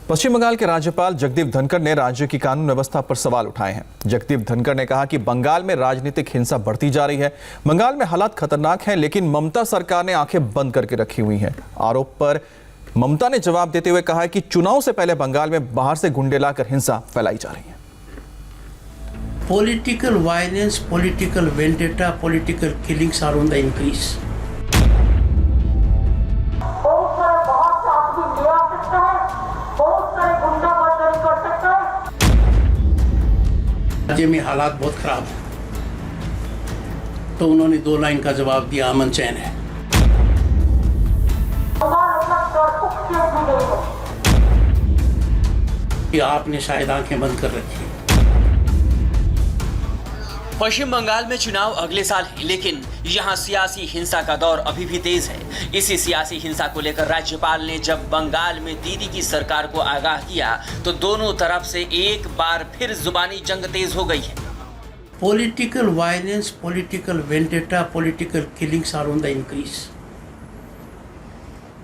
पश्चिम बंगाल के राज्यपाल जगदीप धनखड़ ने राज्य की कानून व्यवस्था पर सवाल उठाए हैं। जगदीप धनखड़ ने कहा कि बंगाल में राजनीतिक हिंसा बढ़ती जा रही है। बंगाल में हालात खतरनाक हैं, लेकिन ममता सरकार ने आंखें बंद करके रखी हुई हैं। आरोप पर ममता ने जवाब देते हुए कहा कि चुनाव से पहले बंगाल में बाहर से गुंडे लाकर हिंसा फैलाई जा रही है। Political violence, political vendetta, political killings are on the increase. राज्य में हालात बहुत खराब है, तो उन्होंने 2 लाइन का जवाब दिया, अमन चैन है। कि आपने शायद आंखें बंद कर रखी। पश्चिम बंगाल में चुनाव अगले साल है, लेकिन यहां सियासी हिंसा का दौर अभी भी तेज है। इसी सियासी हिंसा को लेकर राज्यपाल ने जब बंगाल में दीदी की सरकार को आगाह किया, तो दोनों तरफ से एक बार फिर जुबानी जंग तेज हो गई है। Political violence, political vendetta, political killings are on the increase.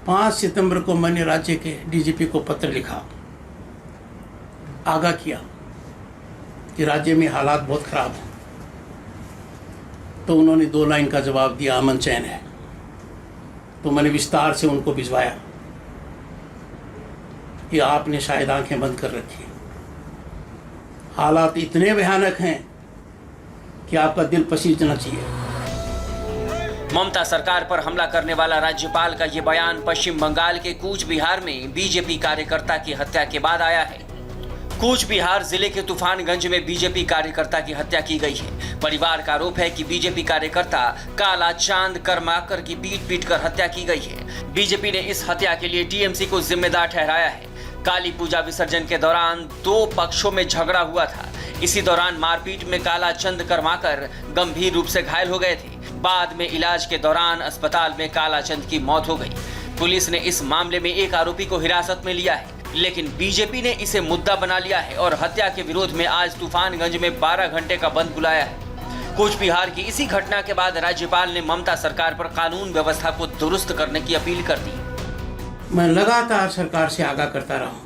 5 सितंबर को मैंने राज्य के डीजीपी को पत्र लिखा, आगाह किया कि राज्य में हालात बहुत खराब हैं, तो उन्होंने 2 लाइन का जवाब दिया, अमन चैन है। तो मैंने विस्तार से उनको भिजवाया कि आपने शायद आंखें बंद कर रखी। हालात इतने भयानक हैं कि आपका दिल पसीजना चाहिए। ममता सरकार पर हमला करने वाला राज्यपाल का ये बयान पश्चिम बंगाल के कूच बिहार में बीजेपी कार्यकर्ता की हत्या के बाद आया है। कूच बिहार जिले के तूफानगंज में बीजेपी कार्यकर्ता की हत्या की गई है। परिवार का आरोप है कि बीजेपी कार्यकर्ता काला चांद कर्माकर की पीट कर हत्या की गई है। बीजेपी ने इस हत्या के लिए टीएमसी को जिम्मेदार ठहराया है। काली पूजा विसर्जन के दौरान 2 पक्षों में झगड़ा हुआ था। इसी दौरान मारपीट में काला चंद कर्माकर गंभीर रूप से घायल हो गए थे। बाद में इलाज के दौरान अस्पताल में काला चंद की मौत हो गई। पुलिस ने इस मामले में एक आरोपी को हिरासत में लिया है, लेकिन बीजेपी ने इसे मुद्दा बना लिया है और हत्या के विरोध में आज तूफानगंज में 12 घंटे का बंद बुलाया है। कूच बिहार की इसी घटना के बाद राज्यपाल ने ममता सरकार पर कानून व्यवस्था को दुरुस्त करने की अपील कर दी। मैं लगातार सरकार से आगाह करता रहा हूं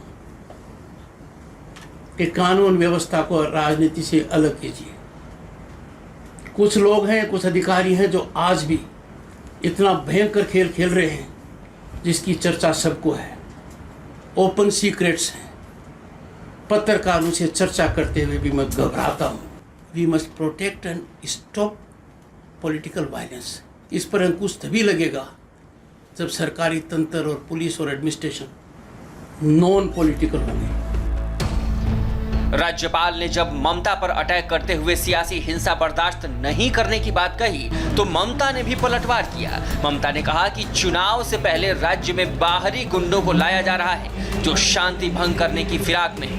कि कानून व्यवस्था को राजनीति से अलग कीजिए। कुछ लोग हैं, कुछ अधिकारी हैं जो आज भी इतना भयंकर खेल खेल रहे हैं जिसकी चर्चा सबको है। ओपन सीक्रेट्स हैं। पत्रकारों से चर्चा करते हुए भी मैं घबराता हूँ। We must protect and stop political violence. इस पर अंकुश तभी लगेगा जब सरकारी तंत्र और पुलिस और एडमिनिस्ट्रेशन नॉन पॉलिटिकल होंगे। राज्यपाल ने जब ममता पर अटैक करते हुए सियासी हिंसा बर्दाश्त नहीं करने की बात कही, तो ममता ने भी पलटवार किया। ममता ने कहा कि चुनाव से पहले राज्य में बाहरी गुंडों को लाया जा रहा है जो शांति भंग करने की फिराक में है।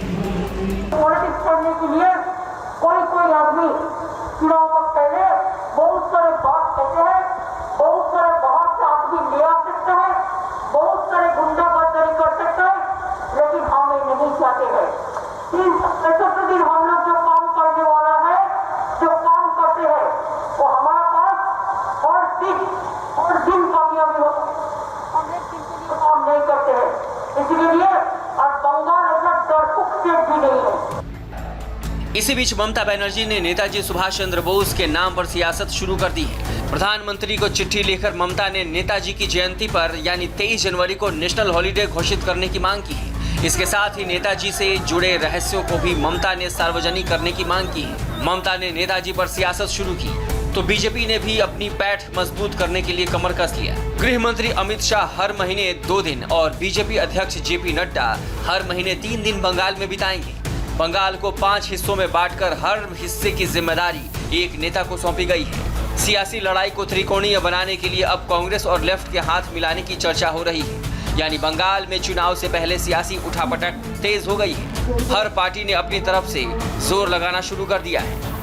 पॉलिटिक्स करने के लिए कोई आदमी चुनाव से पहले बहुत सारे बात कहते हैं, बहुत सारे बाहर से आदमी ले आ सकते हैं, बहुत सारे गुंडागर्दी कर सकते हैं, लेकिन हम ये नहीं चाहते हैं। 365 दिन हम लोग जो काम करने वाला है, जो काम करते हैं, वो हमारे पास और दिन कामयाबी हो। हम नहीं करते हैं, इसलिए और बंगाल ऐसा डरपोक स्टेट भी नहीं है। इसी बीच ममता बनर्जी ने नेताजी सुभाष चंद्र बोस के नाम पर सियासत शुरू कर दी है। प्रधानमंत्री को चिट्ठी लिखकर ममता ने नेताजी की जयंती पर यानी 23 जनवरी को नेशनल हॉलिडे घोषित करने की मांग की है। इसके साथ ही नेताजी से जुड़े रहस्यों को भी ममता ने सार्वजनिक करने की मांग की है। ममता ने नेताजी पर सियासत शुरू की तो बीजेपी ने भी अपनी पैठ मजबूत करने के लिए कमर कस लिया। गृह मंत्री अमित शाह हर महीने 2 दिन और बीजेपी अध्यक्ष जेपी नड्डा हर महीने 3 दिन बंगाल में बिताएंगे। बंगाल को 5 हिस्सों में बांटकर हर हिस्से की जिम्मेदारी एक नेता को सौंपी गई है। सियासी लड़ाई को त्रिकोणीय बनाने के लिए अब कांग्रेस और लेफ्ट के हाथ मिलाने की चर्चा हो रही है। यानी बंगाल में चुनाव से पहले सियासी उठापटक तेज हो गई है। हर पार्टी ने अपनी तरफ से जोर लगाना शुरू कर दिया है।